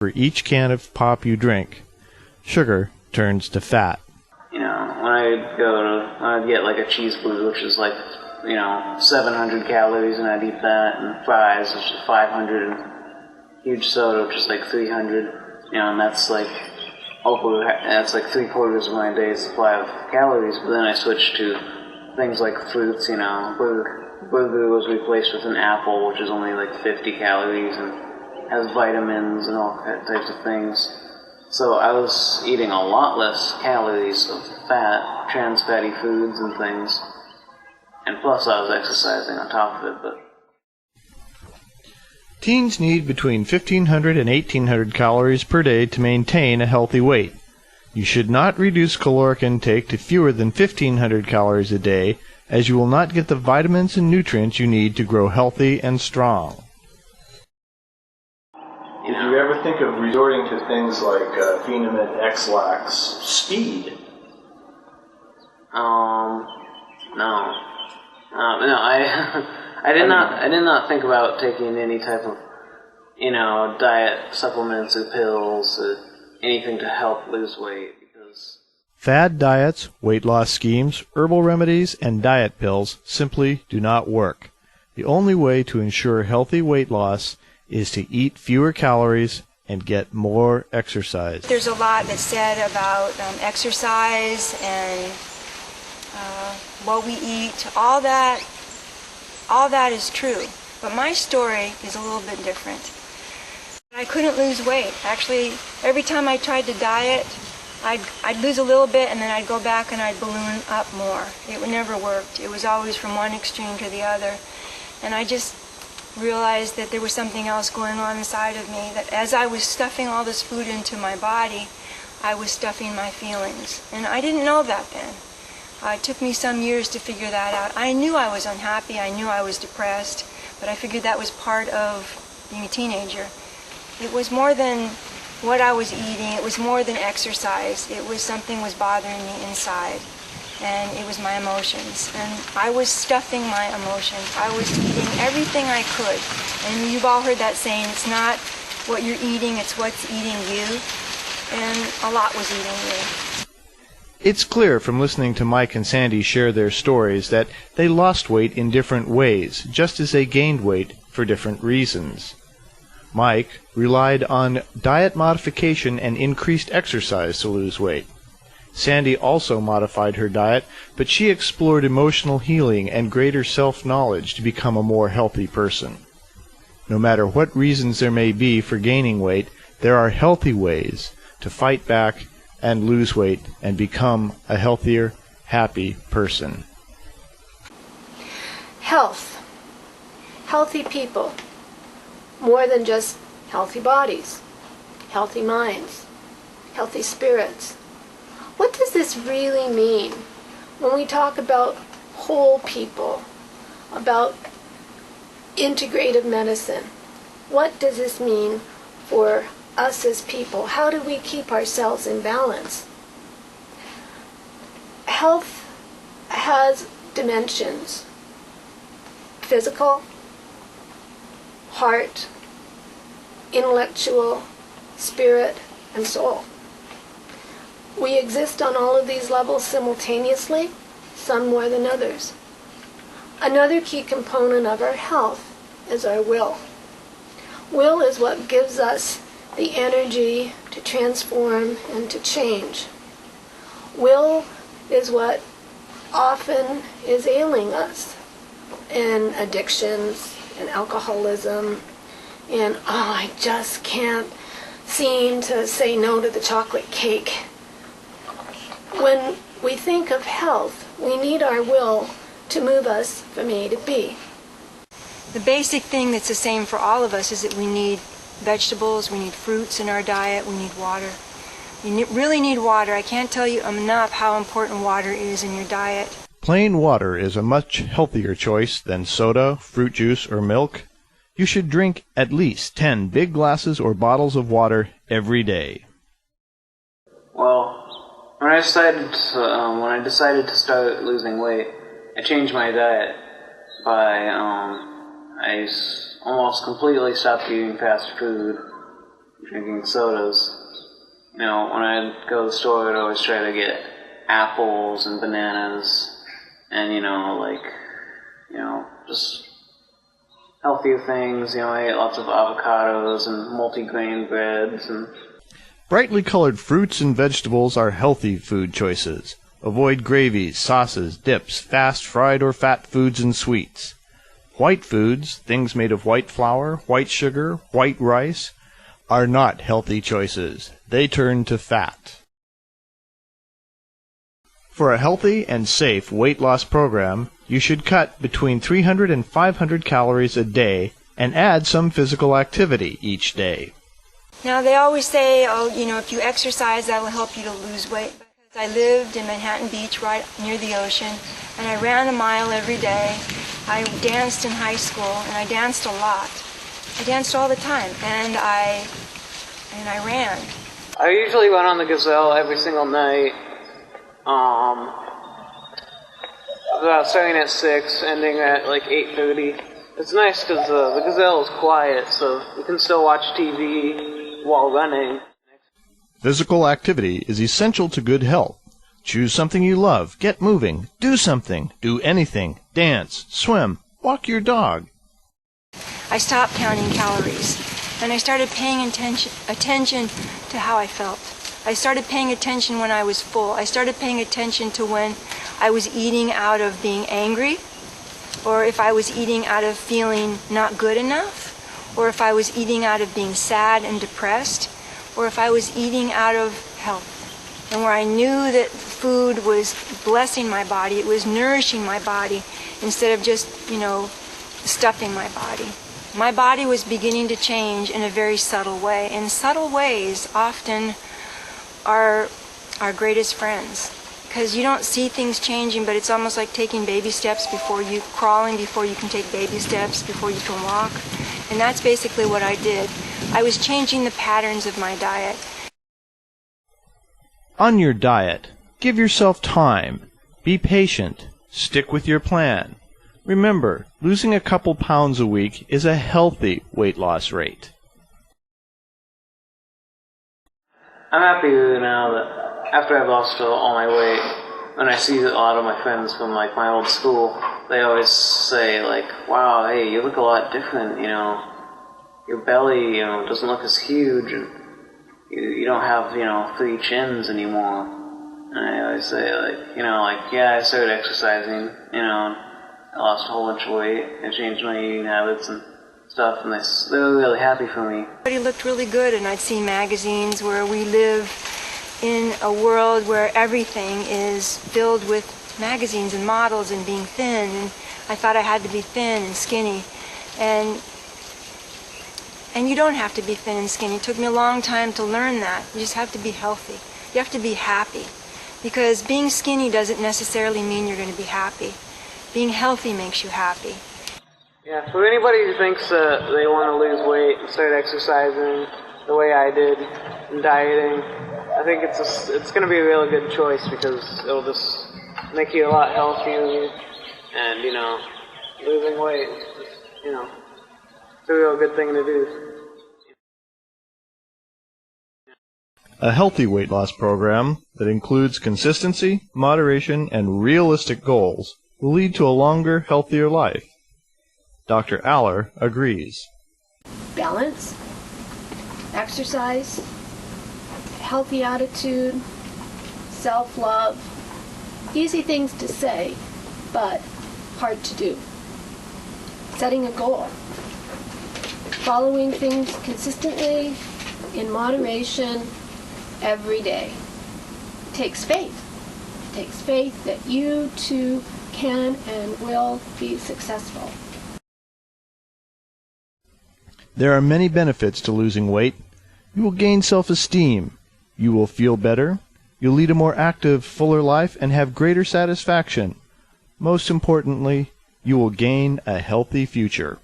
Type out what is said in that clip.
For each can of pop you drink, sugar turns to fat. You know, when I'd get like a cheese food, which is like, 700 calories, and I'd eat that, and fries, which is 500, and huge soda, which is like 300, and that's like three-quarters of my day's supply of calories. But then I switched to things like fruits, burger was replaced with an apple, which is only like 50 calories, and has vitamins and all types of things. So I was eating a lot less calories of fat, trans fatty foods and things. And plus I was exercising on top of it. But Teens need between 1,500 and 1,800 calories per day to maintain a healthy weight. You should not reduce caloric intake to fewer than 1,500 calories a day, as you will not get the vitamins and nutrients you need to grow healthy and strong. Did you ever think of resorting to things like Venomid, X-Lax, speed? No. I did not think about taking any type of, diet supplements or pills or anything to help lose weight, because Fad diets, weight loss schemes, herbal remedies, and diet pills simply do not work. The only way to ensure healthy weight loss is to eat fewer calories and get more exercise. There's a lot that's said about exercise and what we eat. All that is true. But my story is a little bit different. I couldn't lose weight. Actually, every time I tried to diet, I'd lose a little bit and then I'd go back and I'd balloon up more. It never worked. It was always from one extreme to the other. And I just realized that there was something else going on inside of me, that as I was stuffing all this food into my body, I was stuffing my feelings. And I didn't know that then. It took me some years to figure that out. I knew I was unhappy, I knew I was depressed, but I figured that was part of being a teenager. It was more than what I was eating, it was more than exercise. It was something was bothering me inside, and it was my emotions. And I was stuffing my emotions. I was eating everything I could. And you've all heard that saying, it's not what you're eating, it's what's eating you. And a lot was eating me. It's clear from listening to Mike and Sandy share their stories that they lost weight in different ways, just as they gained weight for different reasons. Mike relied on diet modification and increased exercise to lose weight. Sandy also modified her diet, but she explored emotional healing and greater self-knowledge to become a more healthy person. No matter what reasons there may be for gaining weight, there are healthy ways to fight back and lose weight and become a healthier, happy person. Health. Healthy people. More than just healthy bodies, healthy minds, healthy spirits. What does this really mean when we talk about whole people, about integrative medicine? What does this mean for us as people? How do we keep ourselves in balance? Health has dimensions: physical, heart, intellectual, spirit, and soul. We exist on all of these levels simultaneously, some more than others. Another key component of our health is our will. Will is what gives us the energy to transform and to change. Will is what often is ailing us in addictions and alcoholism, and I just can't seem to say no to the chocolate cake. When we think of health, we need our will to move us from A to B. The basic thing that's the same for all of us is that we need vegetables, we need fruits in our diet, we need water. You really need water. I can't tell you enough how important water is in your diet. Plain water is a much healthier choice than soda, fruit juice, or milk. You should drink at least 10 big glasses or bottles of water every day. Well, when I decided to start losing weight, I changed my diet by I almost completely stopped eating fast food. drinking sodas. When I'd go to the store, I'd always try to get apples and bananas and, just healthier things. I ate lots of avocados and multi-grain breads. And Brightly colored fruits and vegetables are healthy food choices. Avoid gravies, sauces, dips, fast fried or fat foods and sweets. White foods, things made of white flour, white sugar, white rice, are not healthy choices. They turn to fat. For a healthy and safe weight loss program, you should cut between 300 and 500 calories a day and add some physical activity each day. Now, they always say, if you exercise, that will help you to lose weight. I lived in Manhattan Beach, right near the ocean, and I ran a mile every day. I danced in high school, and I danced a lot. I danced all the time, and I ran. I usually run on the Gazelle every single night. Starting at 6, ending at 8:30. It's nice because the Gazelle is quiet, so you can still watch TV while running. Physical activity is essential to good health. Choose something you love, get moving, do something, do anything, dance, swim, walk your dog. I stopped counting calories, and I started paying attention to how I felt. I started paying attention when I was full. I started paying attention to when I was eating out of being angry, or if I was eating out of feeling not good enough, or if I was eating out of being sad and depressed, or if I was eating out of health. And where I knew that food was blessing my body, it was nourishing my body, instead of just, stuffing my body. My body was beginning to change in a very subtle way. And subtle ways often are our greatest friends. Because you don't see things changing, but it's almost like taking baby steps crawling before you can take baby steps, before you can walk. And that's basically what I did. I was changing the patterns of my diet. On your diet, give yourself time. Be patient. Stick with your plan. Remember, losing a couple pounds a week is a healthy weight loss rate. I'm happy now that after I've lost all my weight, when I see a lot of my friends from my old school, they always say wow, hey, you look a lot different, your belly, doesn't look as huge, and you don't have, 3 chins anymore. And I always say, yeah, I started exercising, I lost a whole bunch of weight, I changed my eating habits and stuff, and they were really happy for me. Everybody looked really good, and I'd see magazines where we live in a world where everything is filled with magazines and models and being thin, and I thought I had to be thin and skinny. And you don't have to be thin and skinny. It took me a long time to learn that. You just have to be healthy. You have to be happy. Because being skinny doesn't necessarily mean you're going to be happy. Being healthy makes you happy. Yeah, for anybody who thinks that they want to lose weight and start exercising the way I did and dieting, I think it's going to be a really good choice because it'll just make you a lot healthier and, losing weight is just, it's a real good thing to do. A healthy weight loss program that includes consistency, moderation, and realistic goals will lead to a longer, healthier life. Dr. Aller agrees. Balance, exercise, healthy attitude, self-love. Easy things to say, but hard to do. Setting a goal. Following things consistently, in moderation, every day. It takes faith. It takes faith that you too can and will be successful. There are many benefits to losing weight. You will gain self-esteem. You will feel better. You'll lead a more active, fuller life and have greater satisfaction. Most importantly, you will gain a healthy future.